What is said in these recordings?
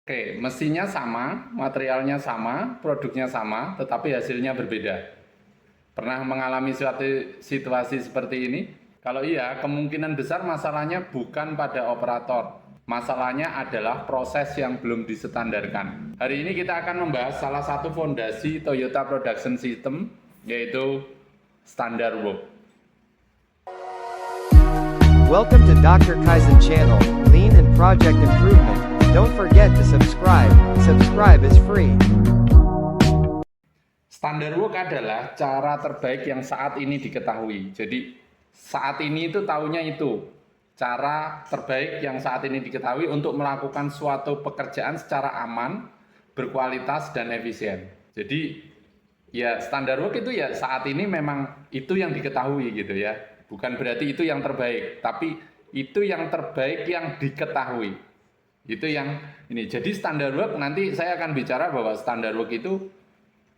Oke, mesinnya sama, materialnya sama, produknya sama, tetapi hasilnya berbeda. Pernah mengalami suatu situasi seperti ini? Kalau iya, kemungkinan besar masalahnya bukan pada operator. Masalahnya adalah proses yang belum distandarkan. Hari ini kita akan membahas salah satu fondasi Toyota Production System, yaitu Standard Work. Welcome to Dr. Kaizen Channel, Lean and Project Improvement. Don't forget to subscribe. Subscribe is free. Standard work adalah cara terbaik yang saat ini diketahui. Jadi saat ini itu tahunya itu cara terbaik yang saat ini diketahui untuk melakukan suatu pekerjaan secara aman, berkualitas dan efisien. Jadi ya standard work itu ya saat ini memang itu yang diketahui gitu ya. Bukan berarti itu yang terbaik, tapi itu yang terbaik yang diketahui. Itu yang ini. Jadi standard work nanti saya akan bicara bahwa standard work itu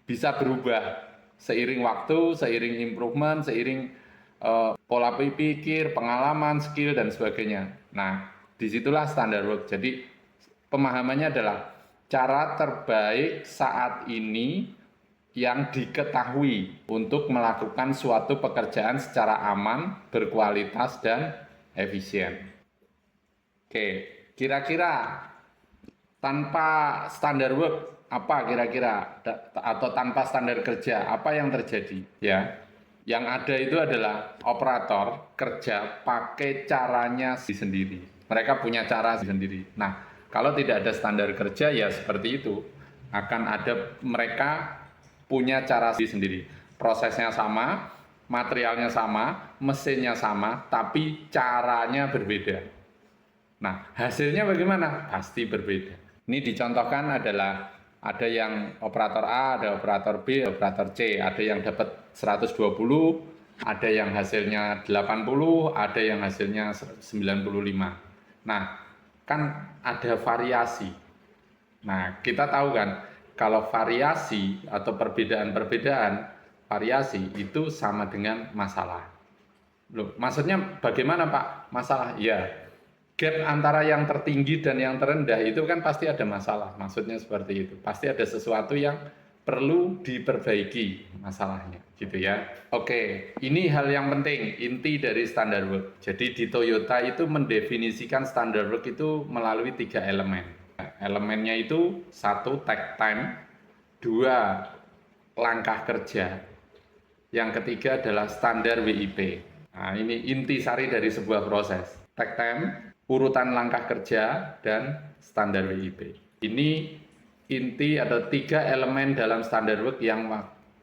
bisa berubah seiring waktu, seiring improvement, seiring pola pikir, pengalaman, skill dan sebagainya. Nah, disitulah standard work. Jadi pemahamannya adalah cara terbaik saat ini yang diketahui untuk melakukan suatu pekerjaan secara aman, berkualitas, dan efisien. Oke, kira-kira tanpa standar work, apa kira-kira? Atau tanpa standar kerja, apa yang terjadi? Ya, yang ada itu adalah operator kerja pakai caranya sendiri. Mereka punya cara sendiri. Nah, kalau tidak ada standar kerja ya seperti itu. Akan ada mereka punya cara sendiri. Prosesnya sama, materialnya sama, mesinnya sama, tapi caranya berbeda. Nah, hasilnya bagaimana? Pasti berbeda. Ini dicontohkan adalah ada yang operator A, ada operator B, operator C. Ada yang dapat 120, ada yang hasilnya 80, ada yang hasilnya 95. Nah, kan ada variasi. Nah, kita tahu kan, kalau variasi atau perbedaan-perbedaan variasi itu sama dengan masalah. Loh, maksudnya bagaimana Pak? Masalah? Ya, gap antara yang tertinggi dan yang terendah itu kan pasti ada masalah. Maksudnya seperti itu. Pasti ada sesuatu yang perlu diperbaiki masalahnya, gitu ya. Oke, ini hal yang penting, inti dari standard work. Jadi di Toyota itu mendefinisikan standard work itu melalui 3 elemen. Elemennya itu 1 take time, 2 langkah kerja, yang ketiga adalah standar WIP. Nah, ini inti sari dari sebuah proses. Take time, urutan langkah kerja, dan standar WIP. Ini inti atau 3 elemen dalam standard work yang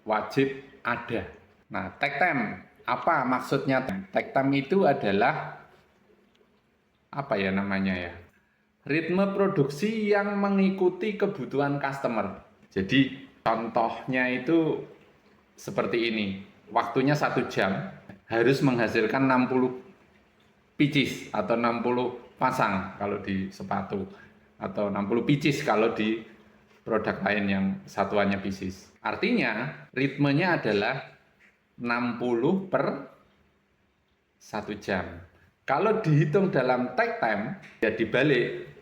wajib ada. Nah, take time, apa maksudnya? Take time itu adalah apa ya namanya ya? Ritme produksi yang mengikuti kebutuhan customer. Jadi contohnya itu seperti ini. Waktunya 1 jam harus menghasilkan 60 pieces atau 60 pasang kalau di sepatu, atau 60 pieces kalau di produk lain yang satuannya pieces. Artinya ritmenya adalah 60 per 1 jam. Kalau dihitung dalam take time ya dibalik,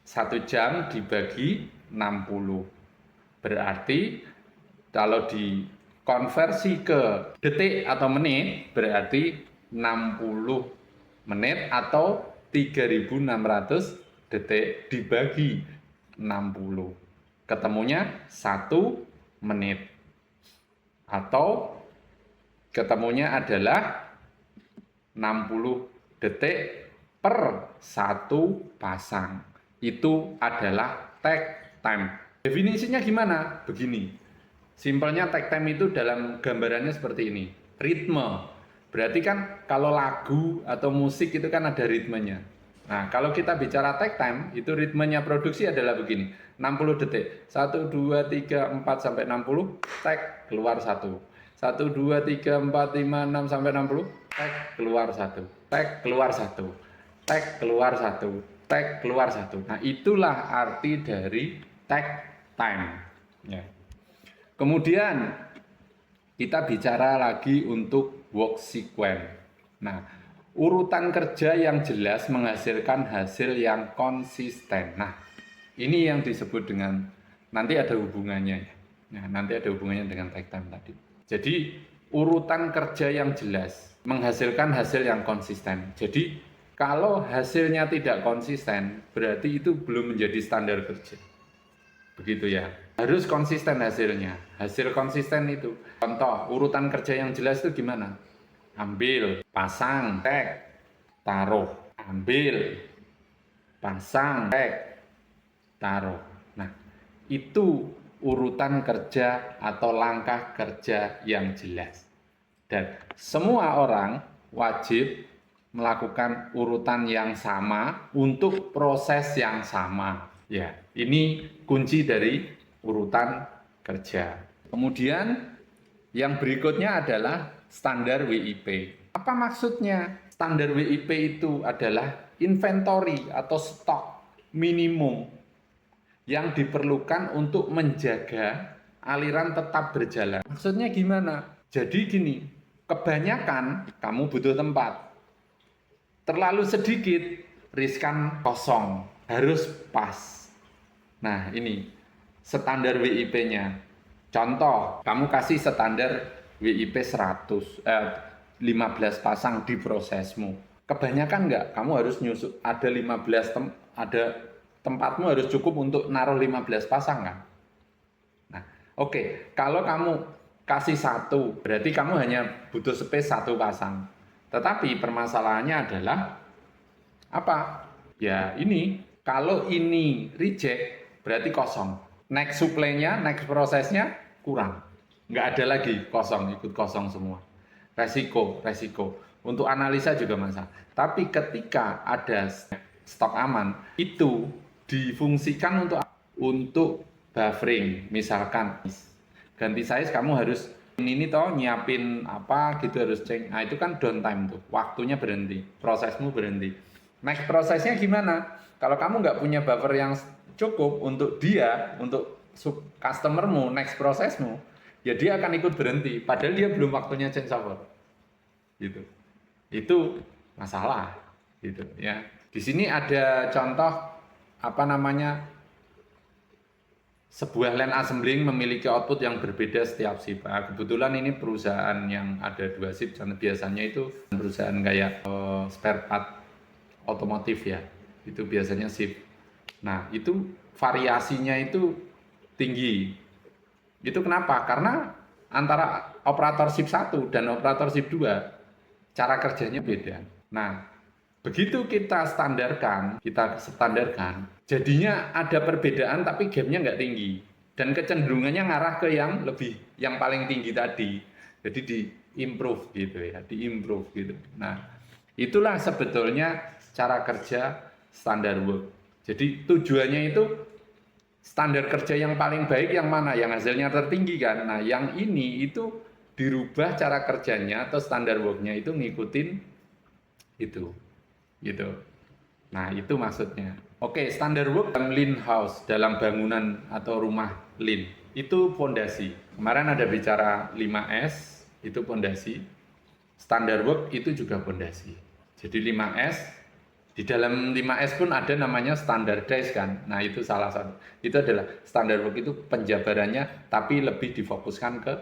1 jam dibagi 60. Berarti kalau dikonversi ke detik atau menit, berarti 60 menit atau 3.600 detik dibagi 60. Ketemunya 1 menit. Atau ketemunya adalah 60 detik per 1 pasang. Itu adalah take time. Definisinya gimana? Begini. Simpelnya take time itu dalam gambarannya seperti ini. Ritme. Berarti kan kalau lagu atau musik itu kan ada ritmenya. Nah, kalau kita bicara take time, itu ritmenya produksi adalah begini. 60 detik. 1, 2, 3, 4, sampai 60. Take, keluar 1. 1, 2, 3, 4, 5, 6, sampai 60. Take, keluar 1. Take, keluar 1. Take, keluar 1. Take, keluar 1. Nah, itulah arti dari take time. Ya. Kemudian kita bicara lagi untuk work sequence. Nah, urutan kerja yang jelas menghasilkan hasil yang konsisten. Nah, Ini yang disebut dengan, nanti ada hubungannya ya. Nah, nanti ada hubungannya dengan take time tadi. Jadi urutan kerja yang jelas menghasilkan hasil yang konsisten. Jadi kalau hasilnya tidak konsisten, berarti itu belum menjadi standar kerja. Begitu ya. Harus konsisten hasilnya. Hasil konsisten itu. Contoh, urutan kerja yang jelas itu gimana? Ambil, pasang, tag, taruh. Ambil, pasang, tag, taruh. Nah, itu urutan kerja atau langkah kerja yang jelas. Dan semua orang wajib melakukan urutan yang sama untuk proses yang sama. Ya, ini kunci dari urutan kerja. Kemudian yang berikutnya adalah standar WIP. Apa maksudnya? Standar WIP itu adalah inventory atau stok minimum yang diperlukan untuk menjaga aliran tetap berjalan. Maksudnya gimana? Jadi gini, kebanyakan kamu butuh tempat. Terlalu sedikit, riskan kosong. Harus pas. Nah, ini standar WIP-nya. Contoh, kamu kasih standar WIP 15 pasang di prosesmu. Kebanyakan enggak, kamu harus nyusuk ada 15 tempatmu harus cukup untuk naruh 15 pasang kan. Nah, oke. Kalau kamu kasih 1, berarti kamu hanya butuh space 1 pasang. Tetapi permasalahannya adalah apa? Ya ini, kalau ini reject, berarti kosong. Next supply-nya, next prosesnya kurang. Nggak ada lagi, kosong, ikut kosong semua. Resiko. Untuk analisa juga masalah. Tapi ketika ada stok aman, itu difungsikan untuk buffering. Misalkan ganti size, kamu harus ini toh nyiapin apa gitu, harus cek. Nah, itu kan downtime tuh, waktunya berhenti, prosesmu berhenti. Next prosesnya gimana? Kalau kamu nggak punya buffer yang cukup untuk customermu, next prosesmu, ya dia akan ikut berhenti. Padahal dia belum waktunya change over. Gitu. Itu masalah. Gitu ya. Di sini ada contoh sebuah land assembling memiliki output yang berbeda setiap shift. Nah, kebetulan ini perusahaan yang ada 2 shift, dan biasanya itu perusahaan kayak spare part otomotif ya, itu biasanya shift. Nah, itu variasinya itu tinggi. Itu kenapa? Karena antara operator shift 1 dan operator shift 2 cara kerjanya beda. Nah, begitu kita standarkan, jadinya ada perbedaan tapi gapnya nggak tinggi. Dan kecenderungannya ngarah ke yang paling tinggi tadi. Jadi di-improve gitu ya, di-improve gitu. Nah, itulah sebetulnya cara kerja standar work. Jadi tujuannya itu standar kerja yang paling baik yang mana? Yang hasilnya tertinggi kan? Nah, yang ini itu dirubah cara kerjanya atau standar work-nya itu ngikutin itu. Gitu. Nah, itu maksudnya. Oke, standar work dalam lean house, dalam bangunan atau rumah lean, itu fondasi. Kemarin ada bicara 5S, itu fondasi. Standar work itu juga fondasi. Jadi 5S, di dalam 5S pun ada namanya standardize kan. Nah, itu salah satu. Itu adalah standar work itu penjabarannya tapi lebih difokuskan ke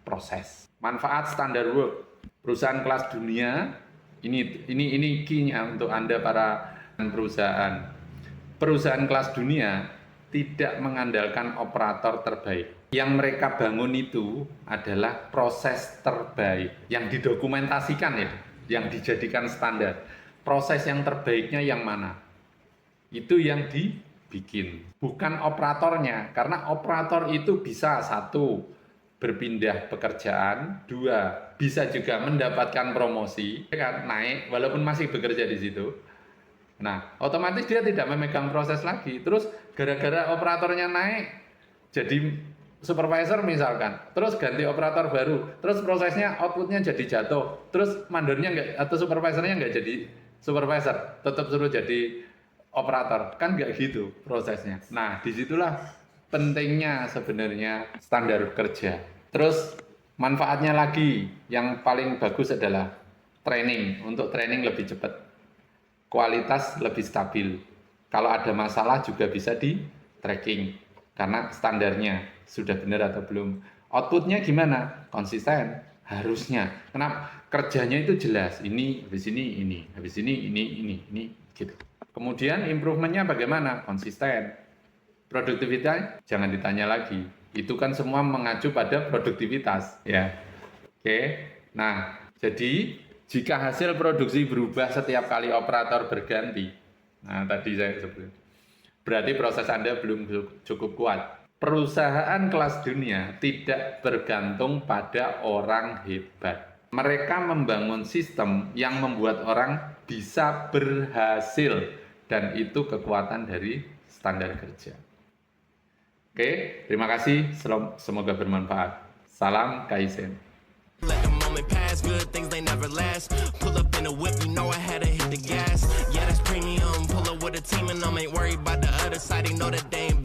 proses. Manfaat standar work. Perusahaan kelas dunia ini key-nya untuk Anda para perusahaan. Perusahaan kelas dunia tidak mengandalkan operator terbaik. Yang mereka bangun itu adalah proses terbaik yang didokumentasikan ya, yang dijadikan standar. Proses yang terbaiknya yang mana? Itu yang dibikin, bukan operatornya. Karena operator itu bisa 1 berpindah pekerjaan, 2 bisa juga mendapatkan promosi, kan naik walaupun masih bekerja di situ. Nah, otomatis dia tidak memegang proses lagi. Terus gara-gara operatornya naik jadi supervisor misalkan, terus ganti operator baru, terus prosesnya outputnya jadi jatuh, terus mandornya nggak atau supervisornya nggak jadi supervisor, tetap suruh jadi operator, kan nggak gitu prosesnya. Nah, disitulah pentingnya sebenarnya standar kerja. Terus manfaatnya lagi yang paling bagus adalah training. Untuk training lebih cepat, kualitas lebih stabil. Kalau ada masalah juga bisa tracking karena standarnya sudah benar atau belum. Outputnya gimana? Konsisten harusnya. Kenapa? Kerjanya itu jelas. Ini habis ini, habis ini gitu. Kemudian improvementnya bagaimana? Konsisten. Produktivitas jangan ditanya lagi. Itu kan semua mengacu pada produktivitas, ya. Oke. Nah, jadi jika hasil produksi berubah setiap kali operator berganti, nah tadi saya sebut, berarti proses Anda belum cukup kuat. Perusahaan kelas dunia tidak bergantung pada orang hebat. Mereka membangun sistem yang membuat orang bisa berhasil, dan itu kekuatan dari standar kerja. Oke, terima kasih. Semoga bermanfaat. Salam Kaizen. Let the moment pass, good things they never last. Pull up in a whip, you know I had to hit the gas. Yeah, that's premium. Pull up with a team and I ain't worried about the other side. They know that they ain't